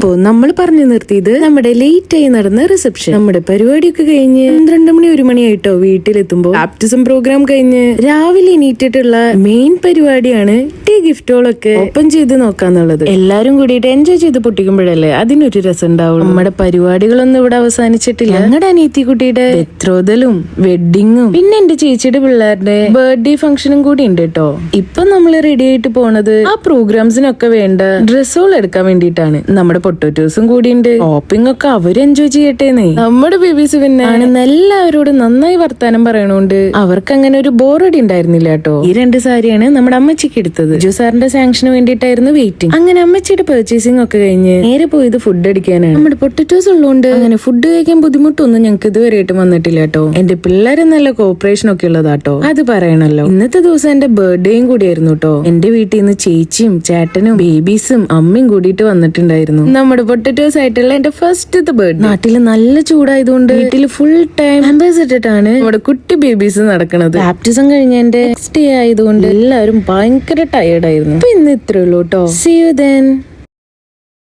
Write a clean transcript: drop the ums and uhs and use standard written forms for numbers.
അപ്പോ നമ്മൾ പറഞ്ഞു നിർത്തിയത് നമ്മുടെ ലേറ്റ് ആയി നടന്ന റിസപ്ഷൻ. നമ്മുടെ പരിപാടിയൊക്കെ കഴിഞ്ഞ് 12 മണി 1 മണിയായിട്ടോ വീട്ടിലെത്തുമ്പോ ബാപ്റ്റിസം പ്രോഗ്രാം കഴിഞ്ഞ് രാവിലെ എണീറ്റിട്ടുള്ള മെയിൻ പരിപാടിയാണ് ടീ ഗിഫ്റ്റുകളൊക്കെ ഓപ്പൺ ചെയ്ത് നോക്കാന്നുള്ളത്. എല്ലാരും കൂടിയിട്ട് എൻജോയ് ചെയ്ത് പൊട്ടിക്കുമ്പോഴല്ലേ അതിനൊരു രസം ഉണ്ടാവും. നമ്മുടെ പരിപാടികളൊന്നും ഇവിടെ അവസാനിച്ചിട്ടില്ല. ഞങ്ങളുടെ അനിയത്തിക്കുട്ടിയുടെ ബെത്രോതലും വെഡിങ്ങും പിന്നെ എന്റെ ചേച്ചിയുടെ പിള്ളേരുടെ ബർത്ത്ഡേ ഫംഗ്ഷനും കൂടി ഉണ്ട് കേട്ടോ. ഇപ്പൊ നമ്മള് റെഡി ആയിട്ട് പോണത് ആ പ്രോഗ്രാംസിനൊക്കെ വേണ്ട ഡ്രസ്സുകൾ എടുക്കാൻ വേണ്ടിയിട്ടാണ്. നമ്മുടെ പൊട്ടോറ്റോസും കൂടി ഉണ്ട്. ഷോപ്പിംഗ് ഒക്കെ അവര് എൻജോയ് ചെയ്യട്ടേന്നേ. നമ്മുടെ ബേബീസ് പിന്നെ എല്ലാവരോടും നന്നായി വർത്താനം പറയണോണ്ട് അവർക്ക് അങ്ങനെ ഒരു ബോറടി ഉണ്ടായിരുന്നില്ല കേട്ടോ. ഈ 2 സാരിയാണ് നമ്മുടെ അമ്മച്ചിക്ക് എടുത്തത്. സാറിന്റെ സാങ്ഷന് വേണ്ടിയിട്ടായിരുന്നു വെയിറ്റിംഗ്. അങ്ങനെ അമ്മച്ചിയുടെ പർച്ചേസിംഗ് ഒക്കെ കഴിഞ്ഞ് നേരെ പോയത് ഫുഡ് അടിക്കാനാണ്. നമ്മുടെ പൊട്ടറ്റോസ് ഉള്ളതുകൊണ്ട് അങ്ങനെ ഫുഡ് കഴിക്കാൻ ബുദ്ധിമുട്ടൊന്നും ഞങ്ങൾക്ക് ഇതുവരെയായിട്ട് വന്നിട്ടില്ല കേട്ടോ. എന്റെ പിള്ളേരെ നല്ല കോപ്പറേഷൻ ഒക്കെ ഉള്ളതാട്ടോ, അത് പറയണല്ലോ. ഇന്നത്തെ ദിവസം എന്റെ ബർത്ത്ഡേയും കൂടിയായിരുന്നു കേട്ടോ. എന്റെ വീട്ടിൽ നിന്ന് ചേച്ചിയും ചേട്ടനും ബേബീസും അമ്മയും കൂടിയിട്ട് വന്നിട്ടുണ്ടായിരുന്നു. നമ്മുടെ പൊട്ടറ്റോസ് ആയിട്ടുള്ള എന്റെ ഫസ്റ്റത്തെ ബർത്ത്ഡേ. നാട്ടില് നല്ല ചൂടായതുകൊണ്ട് വീട്ടില് ഫുൾ ടൈം ഹാമ്പേഴ്സ് ഇട്ടിട്ടാണ് നമ്മുടെ കുട്ടി ബേബീസ് നടക്കുന്നത്. ബാപ്റ്റിസം കഴിഞ്ഞ എന്റെ നെക്സ്റ്റ് ഡേ ആയതുകൊണ്ട് എല്ലാവരും ഭയങ്കര ടയേർഡ് ആയിരുന്നു. അപ്പൊ ഇന്ന് ഇത്രേ ഉള്ളൂ കേട്ടോ. See you then.